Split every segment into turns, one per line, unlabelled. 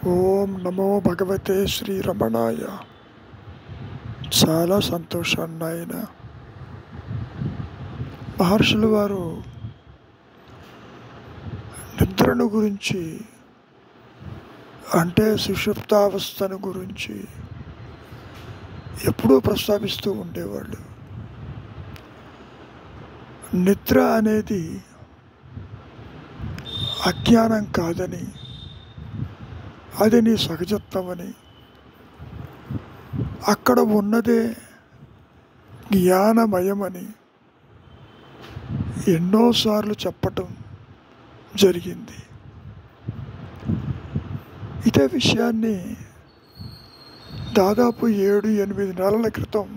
ఓం నమో భగవతే శ్రీరమణాయ. చాలా సంతోషం నాయన. మహర్షుల వారు నిద్రను గురించి, అంటే సుషుప్తావస్థను గురించి ఎప్పుడూ ప్రస్తావిస్తూ ఉండేవాళ్ళు. నిద్ర అనేది అజ్ఞానం కాదని, అది నీ సహజత్వమని, అక్కడ ఉన్నదే జ్ఞానమయమని ఎన్నోసార్లు చెప్పటం జరిగింది. ఇదే విషయాన్ని దాదాపు 7-8 నెలల క్రితం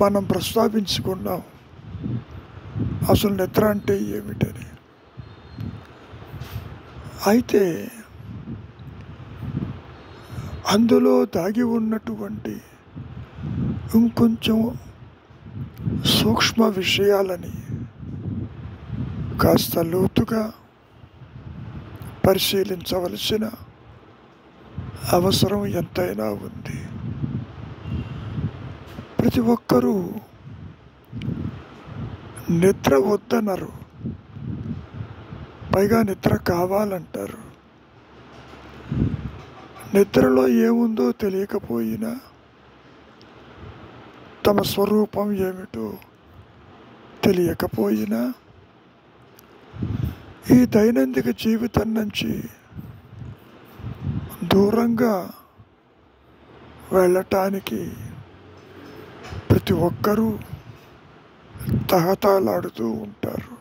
మనం ప్రస్తావించుకున్నాం. అసలు నిద్ర అంటే ఏమిటని. అయితే అందులో దాగి ఉన్నటువంటి ఇంకొంచెం సూక్ష్మ విషయాలని కాస్త లోతుగా పరిశీలించవలసిన అవసరం ఎంతైనా ఉంది. ప్రతి ఒక్కరూ నిద్ర వద్దనరు, పైగా నిద్ర కావాలంటారు. నిద్రలో ఏముందో తెలియకపోయినా, తమ స్వరూపం ఏమిటో తెలియకపోయినా, ఈ దైనందిక జీవితం నుంచి దూరంగా వెళ్ళటానికి ప్రతి ఒక్కరూ తహతలాడుతూ ఉంటారు.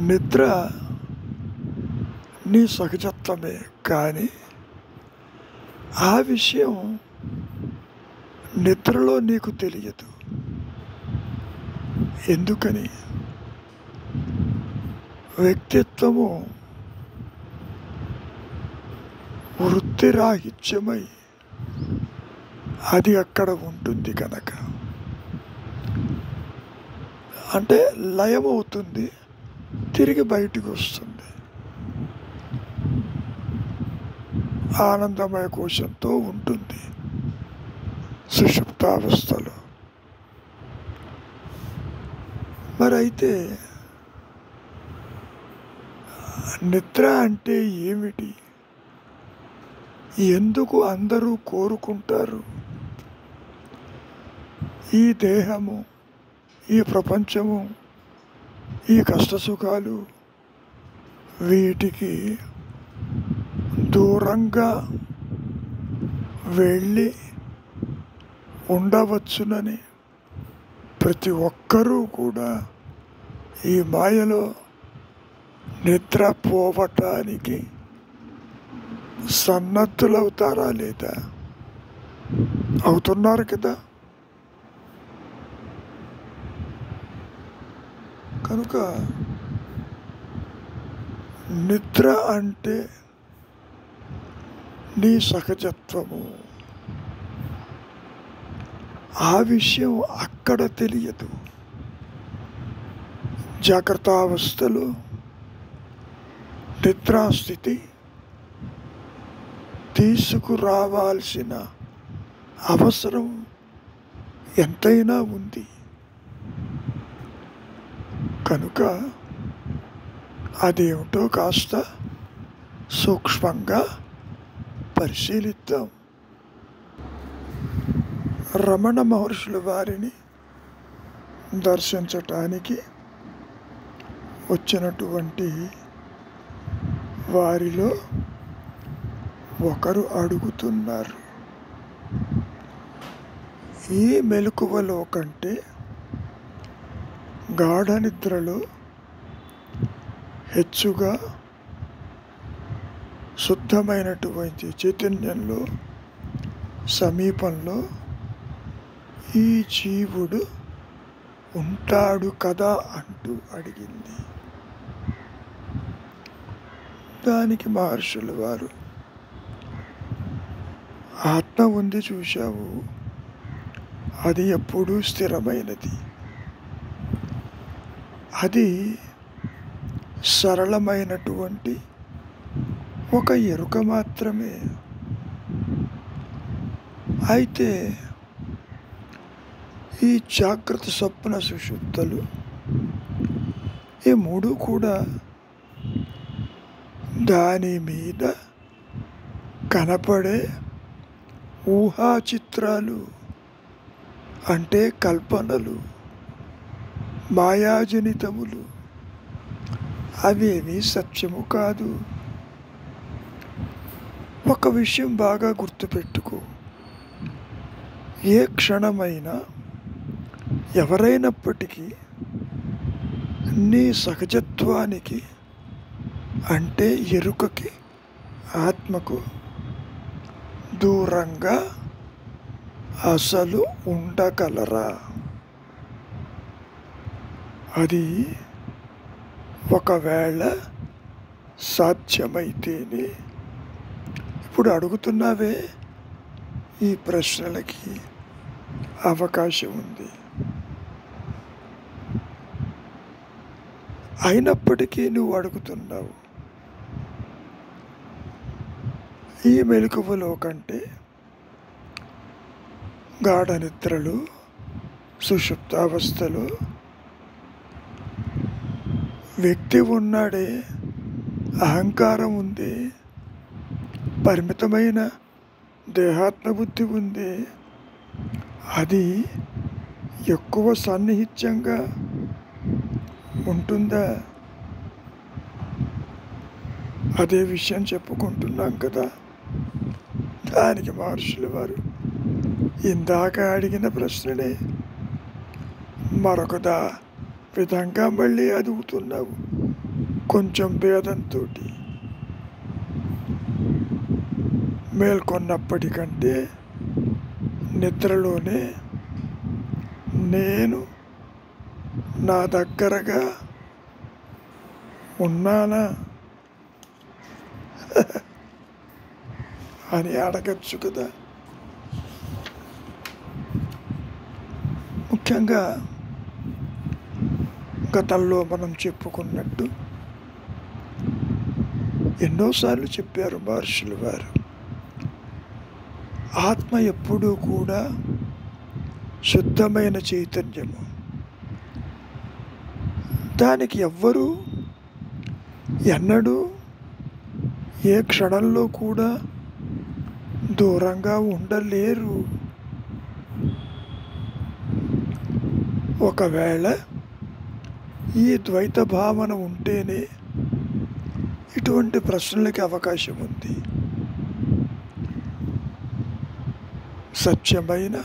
నిద్ర నీ సహజత్వమే, కానీ ఆ విషయం నిద్రలో నీకు తెలియదు. ఎందుకని? వ్యక్తిత్వము వృత్తిరాహిత్యమై అది అక్కడ ఉంటుంది కనుక, అంటే లయమవుతుంది, తిరిగి బయటికి వస్తుంది. ఆనందమయ కోశంతో ఉంటుంది సుషుప్తావస్థలో. మరి అయితే నిద్ర అంటే ఏమిటి? ఎందుకు అందరూ కోరుకుంటారు? ఈ దేహము, ఈ ప్రపంచము, ఈ కష్టసుఖాలు, వీటికి దూరంగా వెళ్ళి ఉండవచ్చునని ప్రతి ఒక్కరూ కూడా ఈ మాయలో నిద్రపోవటానికి సన్నద్ధులవుతారా లేదా? అవుతున్నారు కదా. కనుక నిద్ర అంటే నీ సహజత్వము. ఆ విషయం అక్కడ తెలియదు. జాగ్రత్త అవస్థలో నిద్రాస్థితి తీసుకురావాల్సిన అవసరం ఎంతైనా ఉంది. కనుక అదేమిటో కాస్త సూక్ష్మంగా పరిశీలిద్దాం. రమణ మహర్షుల వారిని దర్శించటానికి వచ్చినటువంటి వారిలో ఒకరు అడుగుతున్నారు, ఈ మెలకువలో కంటే గాఢ నిద్రలో హెచ్చుగా శుద్ధమైనటువంటి చైతన్యంలో సమీపంలో ఈ జీవుడు ఉంటాడు కదా అంటూ అడిగింది. దానికి మహర్షుల వారు, ఆత్మ ఉంది చూశావు, అది ఎప్పుడూ స్థిరమైనది. అది సరళమైనటువంటి ఒక ఎరుక మాత్రమే. అయితే ఈ జాగ్రత్త, స్వప్న, సుషుప్తలు ఈ మూడు కూడా దాని మీద కనపడే ఊహా చిత్రాలు, అంటే కల్పనలు, మాయాజనితములు. అవేమీ సత్యము కాదు. ఒక విషయం బాగా గుర్తుపెట్టుకో, ఏ క్షణమైనా ఎవరైనప్పటికీ నీ సహజత్వానికి, అంటే ఎరుకకి, ఆత్మకు దూరంగా అసలు ఉండగలరా? అది ఒకవేళ సాధ్యమైతేనే. ఇప్పుడు అడుగుతున్నావే, ఈ ప్రశ్నలకి అవకాశం ఉంది. అయినప్పటికీ నువ్వు అడుగుతున్నావు. ఈ మెలకువలో కంటే గాఢ నిద్రలు, సుషుప్తావస్థలు వ్యక్తి ఉన్నాడే, అహంకారం ఉంది, పరిమితమైన దేహాత్మబుద్ధి ఉంది. అది ఎక్కువ సన్నిహిత్యంగా ఉంటుందా? అదే విషయం చెప్పుకుంటున్నాం కదా. దానికి మహర్షుల వారు ఇందాక అడిగిన ప్రశ్ననే మరొక విధంగా మళ్ళీ అడుగుతున్నావు, కొంచెం భేదంతో. మేల్కొన్నప్పటికంటే నిద్రలోనే నేను నా దగ్గరగా ఉన్నానా అని అడగచ్చు కదా. ముఖ్యంగా గతంలో మనం చెప్పుకున్నట్టు ఎన్నోసార్లు చెప్పారు మహర్షులు వారు, ఆత్మ ఎప్పుడూ కూడా శుద్ధమైన చైతన్యము. దానికి ఎవ్వరూ ఎన్నడూ ఏ క్షణంలో కూడా దూరంగా ఉండలేరు. ఒకవేళ ఈ ద్వైత భావన ఉంటేనే ఇటువంటి ప్రశ్నలకి అవకాశం ఉంది. సత్యమైన,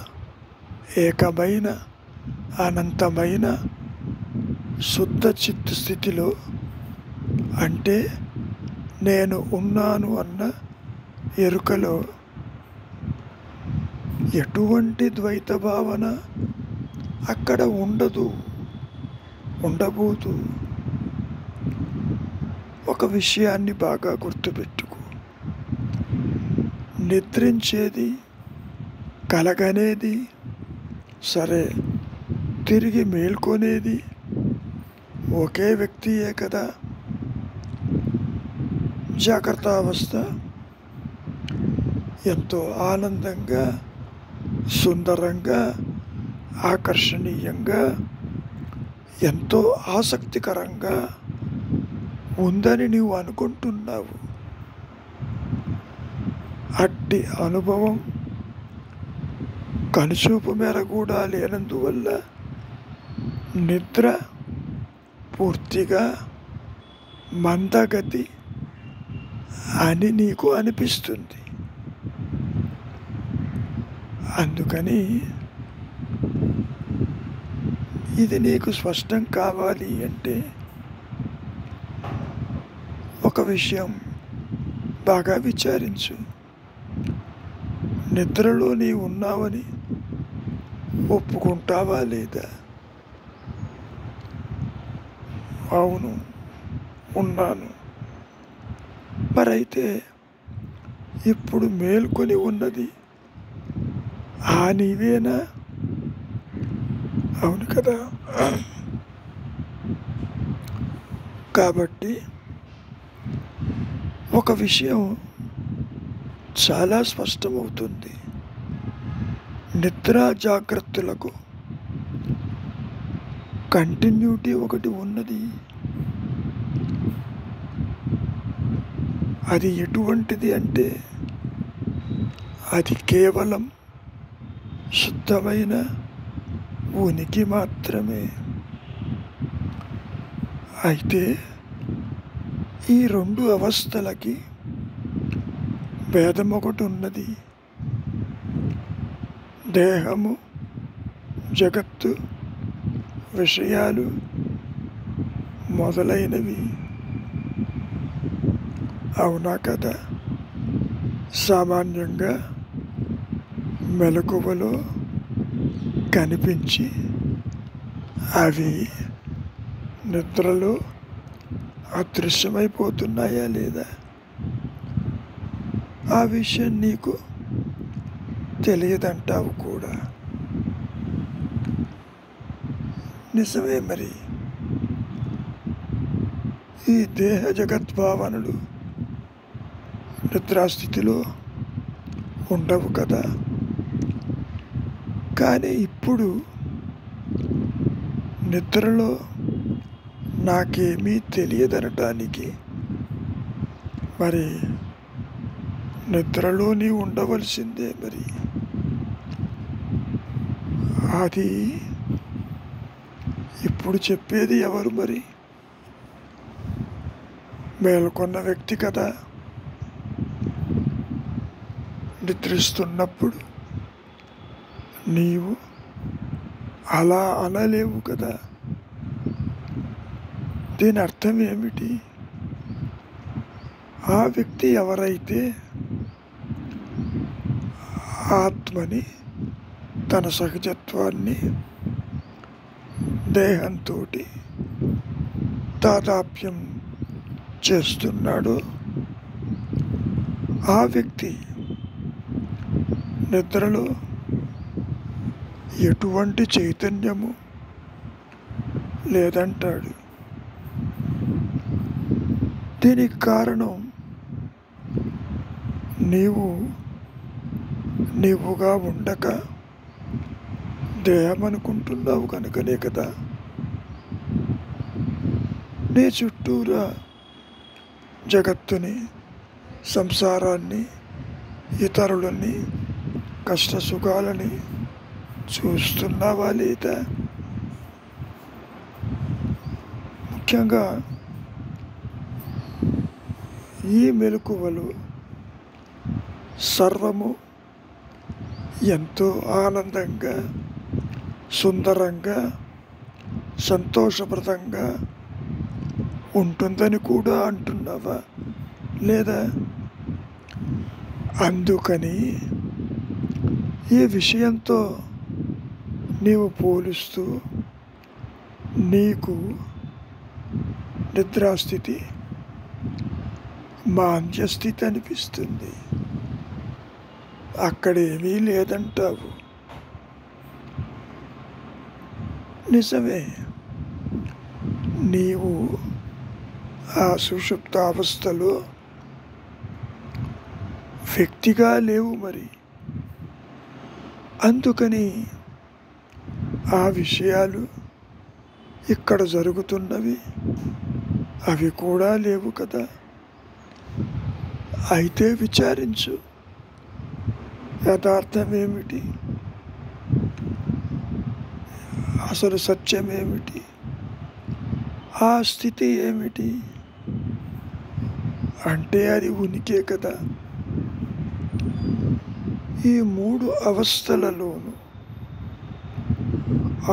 ఏకమైన, అనంతమైన శుద్ధ చిత్త స్థితిలో, అంటే నేను ఉన్నాను అన్న ఎరుకలో ఎటువంటి ద్వైత భావన అక్కడ ఉండదు, ఉండబోదు. ఒక విషయాన్ని బాగా గుర్తుపెట్టుకో, నిద్రించేది, కలగనేది సరే, తిరిగి మేల్కొనేది ఒకే వ్యక్తియే కదా. జాగ్రత్త అవస్థ ఎంతో ఆనందంగా, సుందరంగా, ఆకర్షణీయంగా, ఎంతో ఆసక్తికరంగా ఉందని నీవు అనుకుంటున్నావు. అట్టి అనుభవం కనుచూపు మేర కూడా లేనందువల్ల నిద్ర పూర్తిగా మందగతి అని నీకు అనిపిస్తుంది. అందుకని ఇది నీకు స్పష్టం కావాలి అంటే ఒక విషయం బాగా విచారించు. నిద్రలో నీవు ఉన్నావని ఒప్పుకుంటావా లేదా? అవును, ఉన్నాను. మరైతే ఇప్పుడు మేల్కొని ఉన్నది ఆ నీవేనా? అవును కదా. కాబట్టి ఒక విషయం చాలా స్పష్టమవుతుంది. నిద్ర జాగ్రత్తలకు కంటిన్యూటీ ఒకటి ఉన్నది. అది ఎటువంటిది అంటే అది కేవలం శుద్ధమైన ఉనికి మాత్రమే. అయితే ఈ రెండు అవస్థలకి భేదం ఒకటి ఉన్నది. దేహము, జగత్తు, విషయాలు మొదలైనవి. అవునా కదా? సామాన్యంగా మెలకువలో కనిపించి అవి నిద్రలో అదృశ్యమైపోతున్నాయా లేదా? ఆ విషయం నీకు తెలియదంటావు కూడా. నిజమే మరి. ఈ దేహ జగద్భావనలు నిద్రాస్థితిలో ఉండవు కదా. కానీ ఇప్పుడు నిద్రలో నాకేమీ తెలియదనటానికి మరి నిద్రలో నీ ఉండవలసిందే. మరి అది ఇప్పుడు చెప్పేది ఎవరు మరి? మేల్కొన్న వ్యక్తి కదా. నిద్రిస్తున్నప్పుడు నీవు అలా అనలేవు కదా. దీని అర్థం ఏమిటి? ఆ వ్యక్తి ఎవరైతే ఆత్మని, తన సహజత్వాన్ని దేహంతో తాదాప్యం చేస్తున్నాడో ఆ వ్యక్తి నిద్రలో ఎటువంటి చైతన్యము లేదంటాడు. దీనికి కారణం నీవుగా ఉండక దేహం అనుకుంటున్నావు కనుకనే కదా. నీ చుట్టూరా జగత్తుని, సంసారాన్ని, ఇతరులని, కష్టసుఖాలని చూస్తున్నావా లేదా? ముఖ్యంగా ఈ మెలకువలు సర్వము ఎంతో ఆనందంగా, సుందరంగా, సంతోషప్రదంగా ఉంటుందని కూడా అంటున్నావా లేదా? అందుకని ఈ విషయంతో నీవు పోలుస్తూ నీకు నిద్రాస్థితి మాంద్యస్థితి అనిపిస్తుంది. అక్కడేమీ లేదంటావు. నిజమే, నీవు ఆ సుషుప్తావస్థలో వ్యక్తిగా లేవు మరి. అందుకని ఆ విషయాలు ఇక్కడ జరుగుతున్నవి అవి కూడా లేవు కదా. అయితే విచారించు, యథార్థమేమిటి, అసలు సత్యమేమిటి, ఆ స్థితి ఏమిటి అంటే అది ఉనికే కదా. ఈ మూడు అవస్థలలోనూ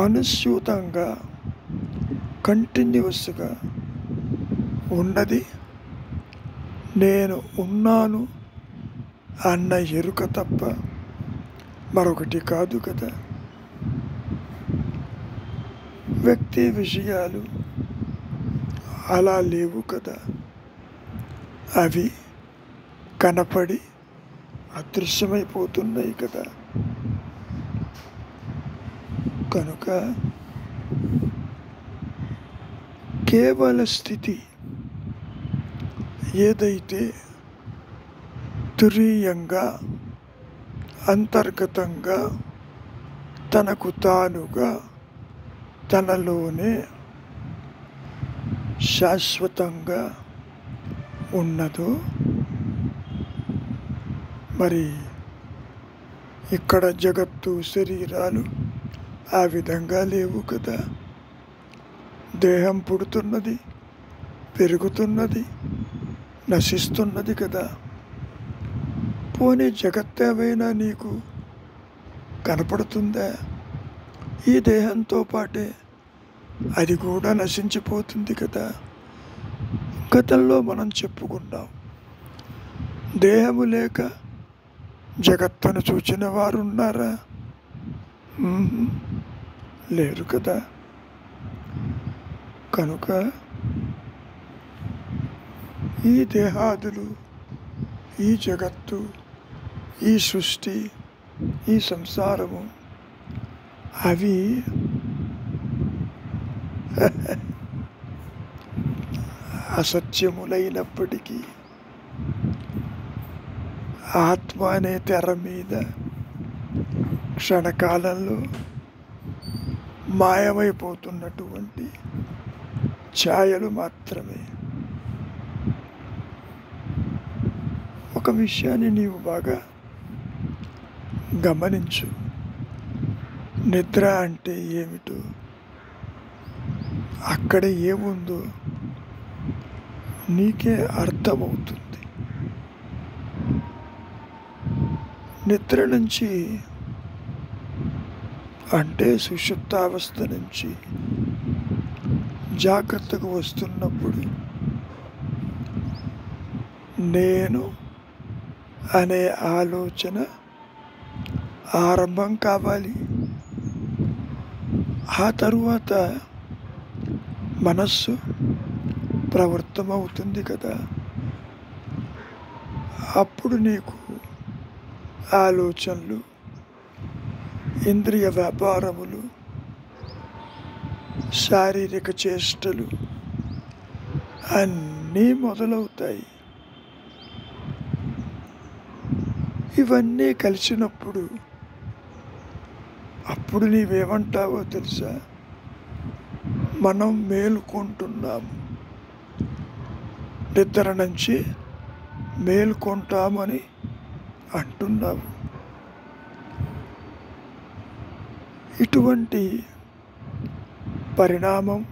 అనుస్యూతంగా కంటిన్యూస్గా ఉన్నది నేను ఉన్నాను అన్న ఎరుక తప్ప మరొకటి కాదు కదా. వ్యక్తి విషయాలు అలా లేవు కదా. అవి కనపడి అదృశ్యమైపోతున్నాయి కదా. కనుక కేవల స్థితి ఏదైతే తురీయంగా అంతర్గతంగా తనకు తానుగా తనలోనే శాశ్వతంగా ఉన్నదో మరి ఇక్కడ జగత్తు శరీరాలు ఆ విధంగా లేవు కదా. దేహం పుడుతున్నది, పెరుగుతున్నది, నశిస్తున్నది కదా. పోనీ జగత్ ఏమైనా నీకు కనపడుతుందా? ఈ దేహంతో పాటే అది కూడా నశించిపోతుంది కదా. గతంలో మనం చెప్పుకున్నాం, దేహము లేక జగత్తును చూచిన వారు ఉన్నారా? లేరు కదా. కనుక ఈ దేహాదులు, ఈ జగత్తు, ఈ సృష్టి, ఈ సంసారము అవి అసత్యములైనప్పటికీ ఆత్మ అనే తెర మీద క్షణకాలంలో మాయమైపోతున్నటువంటి ఛాయలు మాత్రమే. ఒక విషయాన్ని నీవు బాగా గమనించు. నిద్ర అంటే ఏమిటో, అక్కడ ఏముందో నీకే అర్థమవుతుంది. నిద్ర నుంచి అంటే సుషుప్తావస్థ నుంచి జాగ్రత్తకు వస్తున్నప్పుడు నేను అనే ఆలోచన ఆరంభం కావాలి. ఆ తరువాత మనస్సు ప్రవృత్తమవుతుంది కదా. అప్పుడు నీకు ఆలోచనలు, ఇంద్రియ వ్యాపారములు, శారీరక చేష్టలు అన్నీ మొదలవుతాయి. ఇవన్నీ కలిసినప్పుడు అప్పుడు నీవేమంటావో తెలుసా? మనం మేలుకుంటున్నాము, నిద్ర నుంచి మేలుకుంటామని అంటున్నావు. ఇటువంటి పరిణామం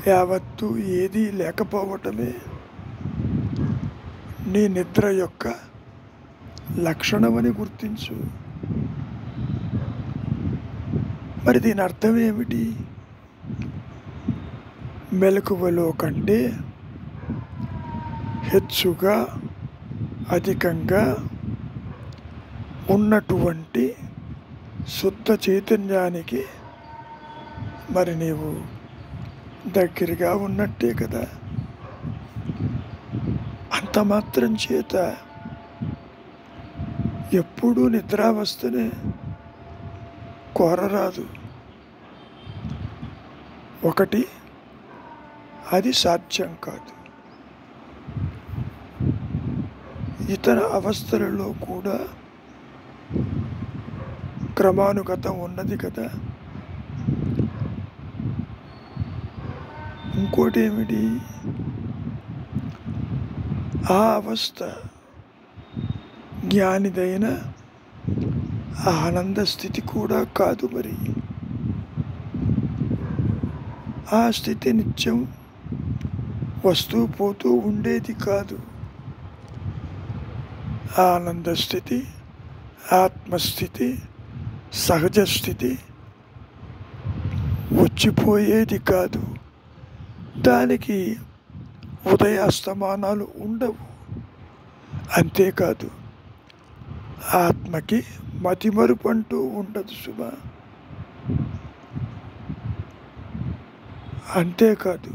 యావత్తు ఏదీ లేకపోవటమే నీ నిద్ర యొక్క లక్షణమని గుర్తించు. మరి దీని అర్థం ఏమిటి? మెలకువలో కంటే హెచ్చుగా అధికంగా ఉన్నటువంటి శుద్ధ చైతన్యానికి మరి నీవు దగ్గరగా ఉన్నట్టే కదా. అంత మాత్రం చేత ఎప్పుడూ నిద్రావస్థనే కోరరాదు. ఒకటి, అది సాధ్యం కాదు. ఇతర అవస్థలలో కూడా క్రమానుగతం ఉన్నది కదా. ఇంకోటి ఏమిటి? ఆ అవస్థ జ్ఞానిదైన ఆనంద స్థితి కూడా కాదు. మరి ఆ స్థితి నిత్యం వస్తూ పోతూ ఉండేది కాదు. ఆనంద స్థితి, ఆత్మస్థితి, సహజ స్థితి వచ్చిపోయేది కాదు. దానికి ఉదయాస్తమానాలు ఉండవు. అంతేకాదు, ఆత్మకి మతిమరుపు అంటూ ఉండదు సుమా. అంతేకాదు,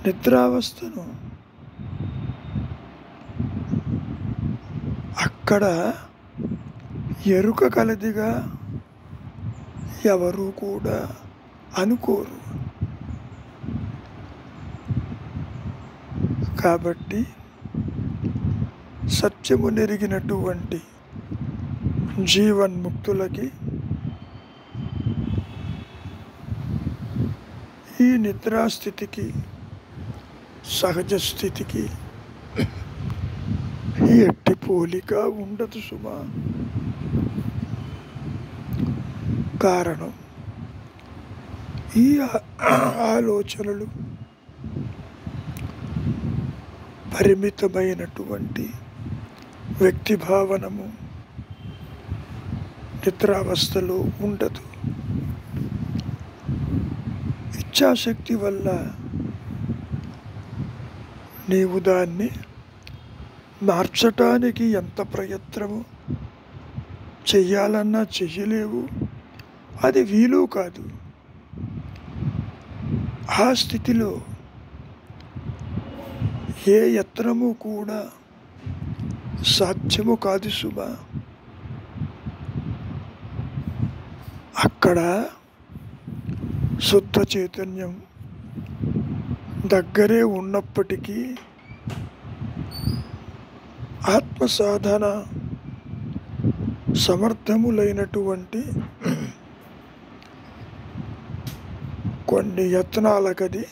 నిద్రావస్థను అక్కడ ఎరుక కలదిగా ఎవరు కూడా అనుకోరు. కాబట్టి సత్యము నెరిగినటువంటి జీవన్ముక్తులకి ఈ నిద్రాస్థితికి, సహజ స్థితికి ఎట్టి పోలిక ఉండదు సుమా. కారణం ఈ ఆలోచనలు పరిమితమైనటువంటి వ్యక్తి భావనము నిద్రావస్థలో ఉండదు. ఇచ్ఛాశక్తి వల్ల నీవు దాన్ని మార్చటానికి ఎంత ప్రయత్నము చెయ్యాలన్నా చెయ్యలేవు, అది వీలు కాదు. ఆ స్థితిలో ఏ యత్నము కూడా సాధ్యము కాదు సుమా. అక్కడ శుద్ధ చైతన్యం దగ్గరే ఉన్నప్పటికీ ఆత్మ సాధన సమర్థములైనటువంటి కొన్ని యత్నాలకది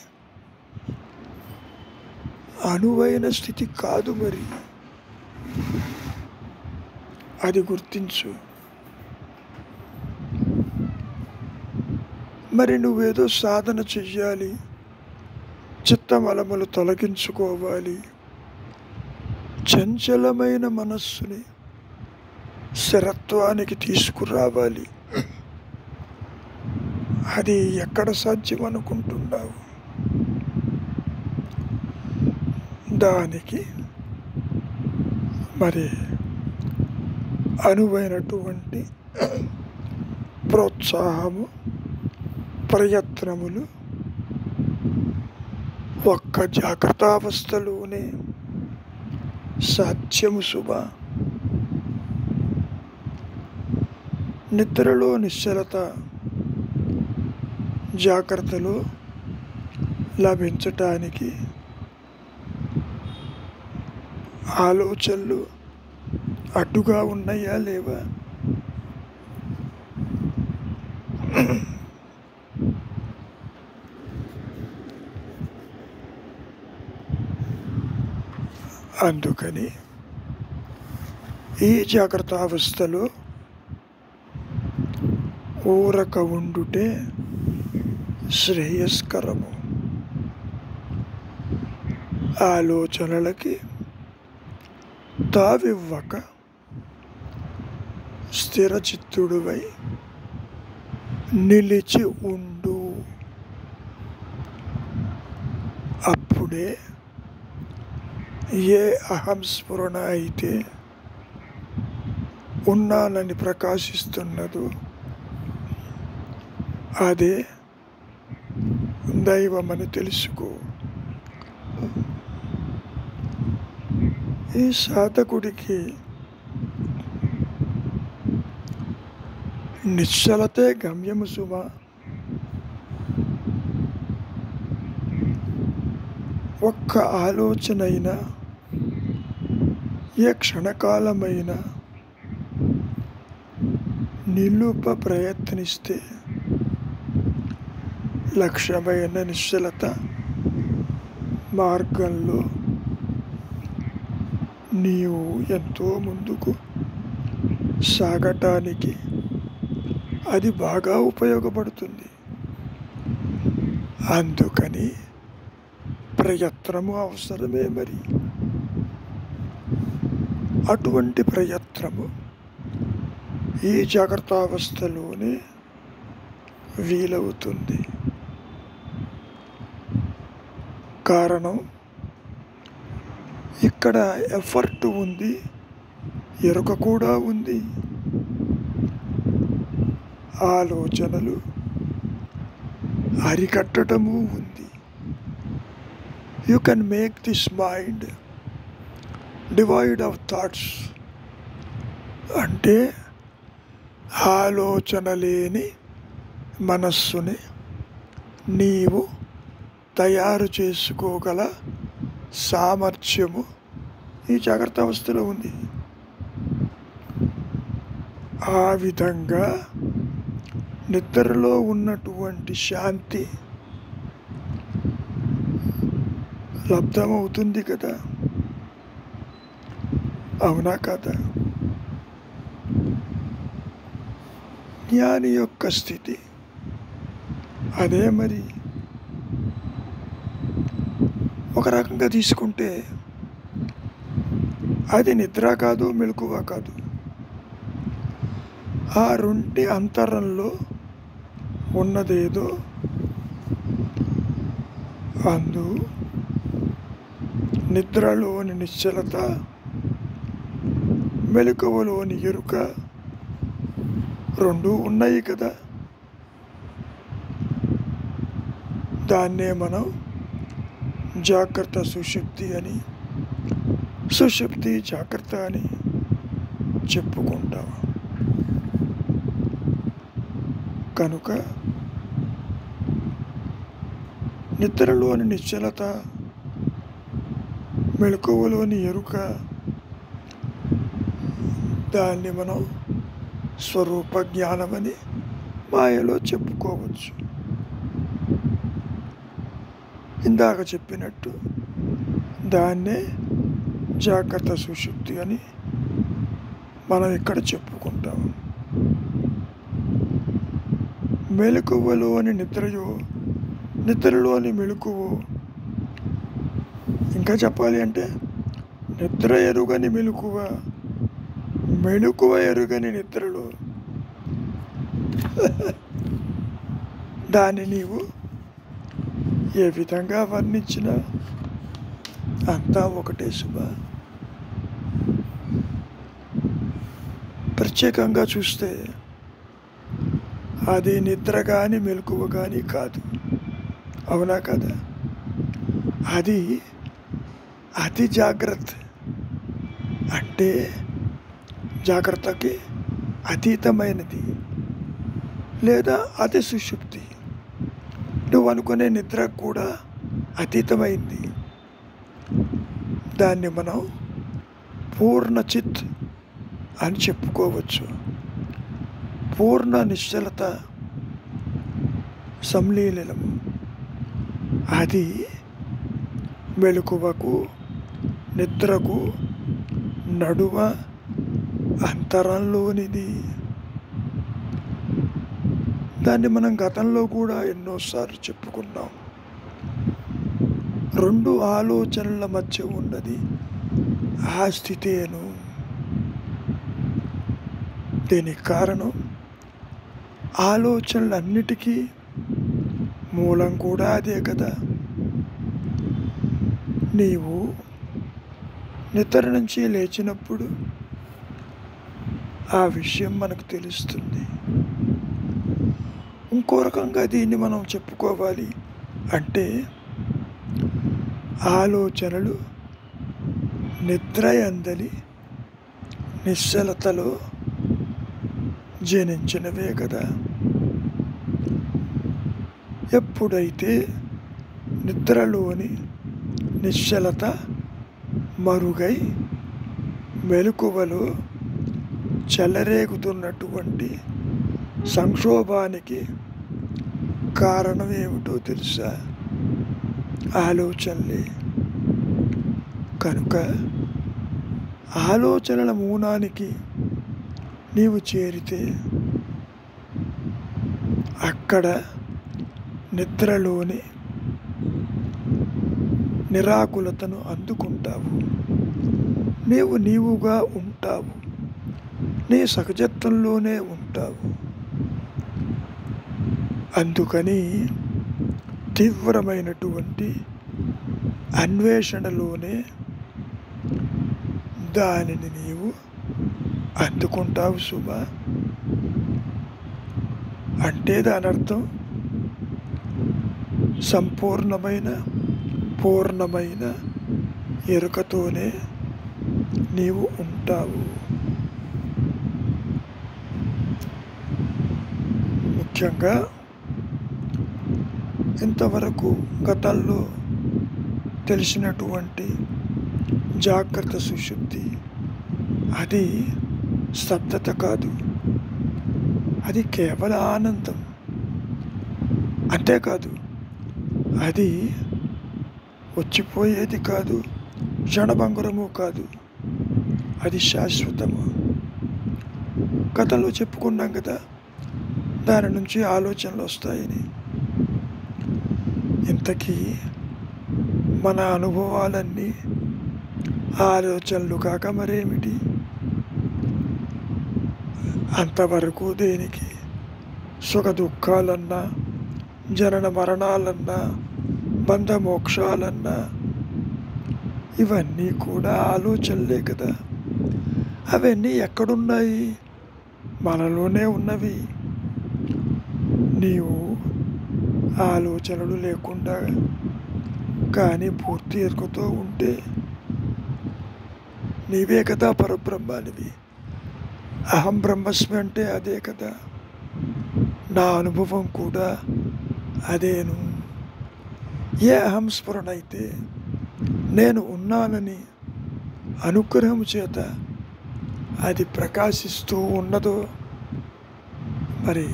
అనువైన స్థితి కాదు. మరి అది గుర్తించు. మరి నువ్వేదో సాధన చెయ్యాలి, చిత్తమలములు తొలగించుకోవాలి, చంచలమైన మనస్సుని స్థిరత్వానికి తీసుకురావాలి. అది ఎక్కడ సాధ్యం అనుకుంటున్నావు? దానికి మరి అనువైనటువంటి ప్రోత్సాహము, ప్రయత్నములు ఒక్క జాగ్రత్తావస్థలోనే సాధ్యము సుమా. నిద్రలో నిశ్చలత జాగ్రత్తలో లభించటానికి ఆలోచనలు అడ్డుగా ఉన్నాయా లేవా? అందుకని ఈ జాగ్రత్త అవస్థలో ఊరక ఉండుటే శ్రేయస్కరము. ఆలోచనలకి తావివ్వక స్థిరచిత్తుడువై నిలిచి ఉండు. అప్పుడే ఏ అహం స్ఫురణ అయితే ఉన్నానని ప్రకాశిస్తున్నదో అదే దైవమని తెలుసుకో. ఈ సాధకుడికి నిశ్చలతే గమ్యము సుమా. ఒక్క ఆలోచనైనా ఏ క్షణకాలమైనా నిలుప ప్రయత్నిస్తే లక్ష్యమైన నిశ్చలత మార్గంలో నీవు ఎంతో ముందుకు సాగటానికి అది బాగా ఉపయోగపడుతుంది. అందుకని ప్రయత్నము అవసరమే. మరి అటువంటి ప్రయత్నము ఈ జాగ్రత్తావస్థలోనే వీలవుతుంది. కారణం ఇక్కడ ఎఫర్ట్ ఉంది, ఎరుక కూడా ఉంది. ఆలోచనలు అరికట్టడము ఉంది. You can make this mind divide of thoughts. అంటే ఆలోచన లేని మనస్సుని నీవు తయారు చేసుకోగల సామర్థ్యము ఈ జాగ్రత్త అవస్థలో ఉంది. ఆ విధంగా నిద్రలో ఉన్నటువంటి శాంతి లబ్ధమవుతుంది కదా, అవునా కదా? జ్ఞాని యొక్క స్థితి అదే. మరి ఒక రకంగా తీసుకుంటే అది నిద్ర కాదు, మెలకువ కాదు. ఆ రెంటి అంతరంలో ఉన్నదేదో అందు నిద్రలోని నిశ్చలత, మెలకువలోని ఎరుక రెండు ఉన్నాయి కదా. దాన్నే మనం జాగ్రత్త సుషుప్తి అని, సుషుప్తి జాగ్రత్త అని చెప్పుకుంటాం. కనుక నిద్రలోని నిశ్చలత, మెలకువలోని ఎరుక, దాన్ని మనం స్వరూప జ్ఞానమని మాయలో చెప్పుకోవచ్చు. ఇందాక చెప్పినట్టు దాన్నే జాగ్రత్త సుషుప్తి అని మనం ఇక్కడ చెప్పుకుంటాము. మెలకువలోని నిద్రయో, నిద్రలోని మెలకువో, ఇంకా చెప్పాలి అంటే నిద్ర ఎరుగని మెలకువ, మెలకువ ఎరుగని నిద్రలో దాన్ని నీవు ఏ విధంగా వర్ణించినా అంతా ఒకటే శుభ. ప్రత్యేకంగా చూస్తే అది నిద్ర కానీ మెలకువ కానీ కాదు, అవునా కదా? అది అతి జాగ్రత్త అంటే జాగ్రత్తకి అతీతమైనది, లేదా అతి సుషుప్తి నువ్వు అనుకునే నిద్ర కూడా అతీతమైంది. దాన్ని మనం పూర్ణ చిత్ అని చెప్పుకోవచ్చు. పూర్ణ నిశ్చలత, సంలీలము, అది మెలకువకు నిద్రకు నడుమ అంతరంలోనిది. దాన్ని మనం గతంలో కూడా ఎన్నోసార్లు చెప్పుకున్నాం. రెండు ఆలోచనల మధ్య ఉన్నది ఆ స్థితేను. దీనికి కారణం ఆలోచనలన్నిటికీ మూలం కూడా అదే కదా. నీవు నిద్ర నుంచి లేచినప్పుడు ఆ విషయం మనకు తెలుస్తుంది. ఇంకో రకంగా దీన్ని మనం చెప్పుకోవాలి అంటే ఆలోచనలు నిద్ర అందలి నిశ్చలతలో జనించినవే కదా. ఎప్పుడైతే నిద్రలోని నిశ్చలత మరుగై మెలకువలో చెలరేగుతున్నటువంటి సంక్షోభానికి కారణం ఏమిటో తెలుసా? ఆలోచనలే. కనుక ఆలోచనల మూలానికి నీవు చేరితే అక్కడ నిద్రలోని నిరాకులతను అందుకుంటావు. నీవు నీవుగా ఉంటావు, నీ సహజత్వంలోనే ఉంటావు. అందుకని తీవ్రమైనటువంటి అన్వేషణలోనే దానిని నీవు అందుకుంటావు శుభ. అంటే దాని అర్థం సంపూర్ణమైన పూర్ణమైన ఎరుకతోనే నీవు ఉంటావు. ముఖ్యంగా ఇంతవరకు గతంలో తెలిసినటువంటి జాగ్రత్త సుశుద్ధి, అది స్తబ్దత కాదు, అది కేవల ఆనందం. అంతేకాదు, అది వచ్చిపోయేది కాదు, క్షణభంగురము కాదు, అది శాశ్వతము. కథలో చెప్పుకున్నాం కదా, దాని నుంచి ఆలోచనలు వస్తాయని. ఇంతకీ మన అనుభవాలన్నీ ఆలోచనలు కాక మరేమిటి? అంతవరకు దేనికి? సుఖ దుఃఖాలన్నా, జనన మరణాలన్నా, బంధమోక్షాలన్నా ఇవన్నీ కూడా ఆలోచనలే కదా. అవన్నీ ఎక్కడున్నాయి? మనలోనే ఉన్నవి. నీవు ఆలోచనలు లేకుండా కానీ పూర్తి ఎరుకతో ఉంటే నీవే కదా పరబ్రహ్మానివి. అహం బ్రహ్మస్మి అంటే అదే కదా. నా అనుభవం కూడా అదేను. ఏ అహం స్ఫురణ అయితే నేను ఉన్నానని అనుగ్రహం చేత అది ప్రకాశిస్తూ ఉన్నదో, మరి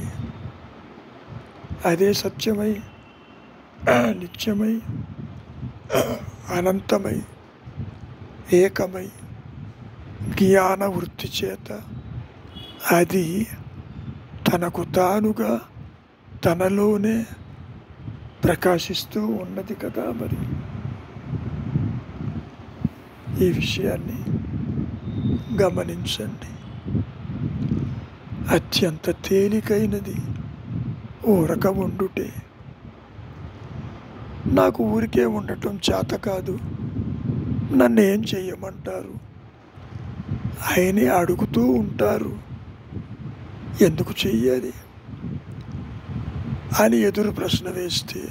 అదే సత్యమై, నిత్యమై, అనంతమై, ఏకమై, జ్ఞాన వృత్తి చేత అది తనకు తానుగా తనలోనే ప్రకాశిస్తూ ఉన్నది కదా. మరి ఈ విషయాన్ని గమనించండి. అత్యంత తేలికైనది ఊరక ఉండుటే. నాకు ఊరికే ఉండటం చేత కాదు, నన్ను ఏం చెయ్యమంటారు ఆయనే అడుగుతూ ఉంటారు. ఎందుకు చెయ్యాలి అని ఎదురు ప్రశ్న వేస్తే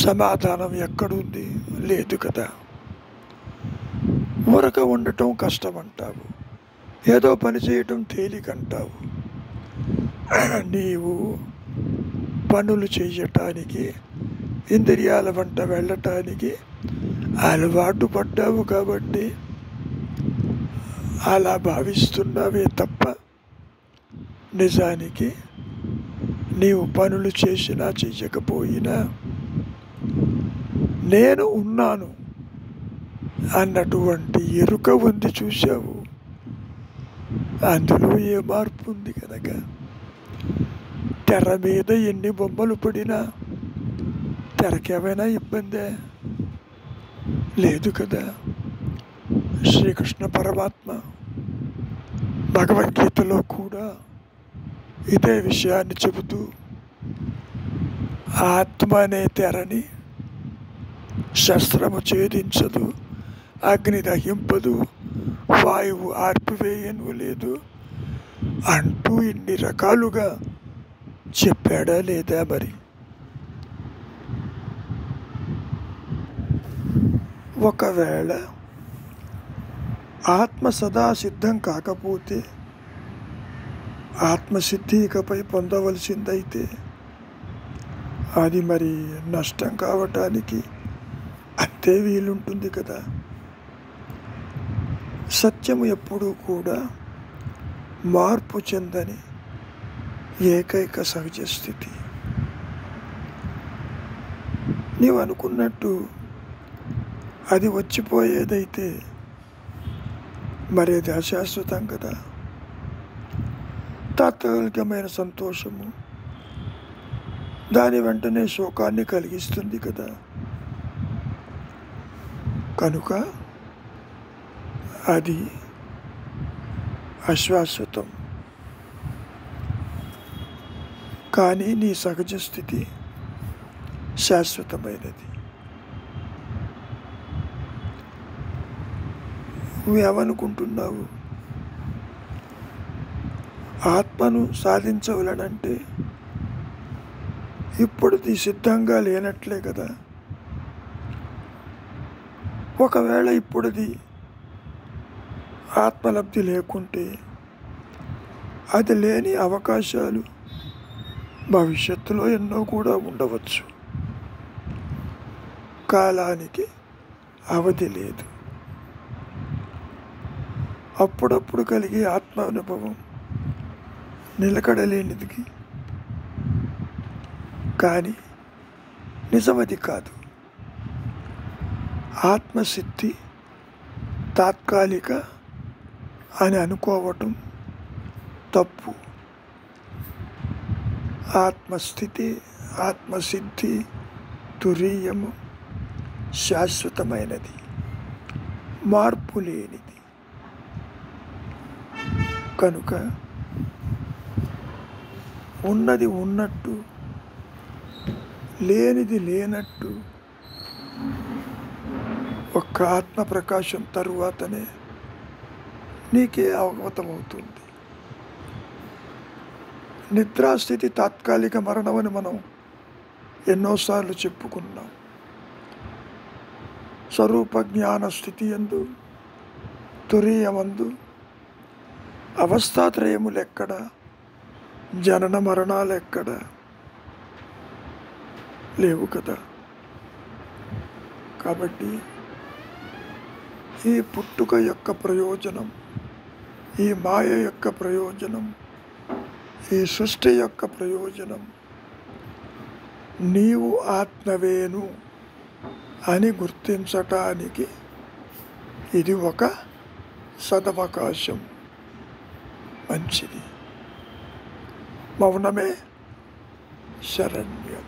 సమాధానం ఎక్కడుంది? లేదు కదా. ఊరక ఉండటం కష్టమంటావు, ఏదో పని చేయటం తేలికంటావు. నీవు పనులు చెయ్యటానికి, ఇంద్రియాల వెంట వెళ్ళటానికి అలవాటు పడ్డావు కాబట్టి అలా భావిస్తున్నావే తప్ప నిజానికి నీవు పనులు చేసినా చెయ్యకపోయినా నేను ఉన్నాను అన్నటువంటి ఎరుక ఉంది. చూశావు, అందులో ఏ మార్పు ఉంది కనుక తెర మీద ఎన్ని బొమ్మలు పడినా తెరకేమైనా ఇబ్బందే? లేదు కదా. శ్రీకృష్ణ పరమాత్మ భగవద్గీతలో కూడా ఇదే విషయాన్ని చెబుతూ ఆత్మ అనే తెరని శస్త్రము ఛేదించదు, అగ్ని దహింపదు, వాయువు ఆర్పివేయను లేదు అంటూ ఇన్ని రకాలుగా చెప్పాడా లేదా? మరి ఒకవేళ ఆత్మ సదా సిద్ధం కాకపోతే, ఆత్మసిద్ధి ఇకపై పొందవలసిందైతే అది మరి నష్టం కావటానికి అంతే వీలుంటుంది కదా. సత్యము ఎప్పుడూ కూడా మార్పు చెందని ఏకైక సహజ స్థితి. నీవు అనుకున్నట్టు అది వచ్చిపోయేదైతే మరి అది అశాశ్వతం కదా. తాత్కాలికమైన సంతోషము దాని వెంటనే శోకాన్ని కలిగిస్తుంది కదా. కనుక అది అశాశ్వతం. కానీ నీ సహజ స్థితి శాశ్వతమైనది. నువ్వేమనుకుంటున్నావు? ఆత్మను సాధించవలనంటే ఇప్పుడుది సిద్ధంగా లేనట్లే కదా. ఒకవేళ ఇప్పుడుది ఆత్మలబ్ధి లేకుంటే అది లేని అవకాశాలు భవిష్యత్తులో ఎన్నో కూడా ఉండవచ్చు. కాలానికి అవధి లేదు. అప్పుడప్పుడు కలిగే ఆత్మానుభవం నిలకడలేనిది, కానీ నిజమది కాదు. ఆత్మసిద్ధి తాత్కాలిక అని అనుకోవటం తప్పు. ఆత్మస్థితి, ఆత్మసిద్ధి తురీయము, శాశ్వతమైనది, మార్పు లేనిది. కనుక ఉన్నది ఉన్నట్టు, లేనిది లేనట్టు ఒక్క ఆత్మ ప్రకాశం తరువాతనే నీకే అవగతమవుతుంది. నిద్రాస్థితి తాత్కాలిక మరణమని మనం ఎన్నోసార్లు చెప్పుకున్నాం. స్వరూప జ్ఞాన స్థితి యందు, తురీయమందు అవస్థాత్రయములెక్కడ, జనన మరణాలెక్కడ లేవు కదా. కాబట్టి ఈ పుట్టుక యొక్క ప్రయోజనం, ఈ మాయ యొక్క ప్రయోజనం, ఈ సృష్టి యొక్క ప్రయోజనం నీవు ఆత్మవేను అని గుర్తించటానికి ఇది ఒక సదవకాశం. మంచిది. మౌనమే శరణ్యం.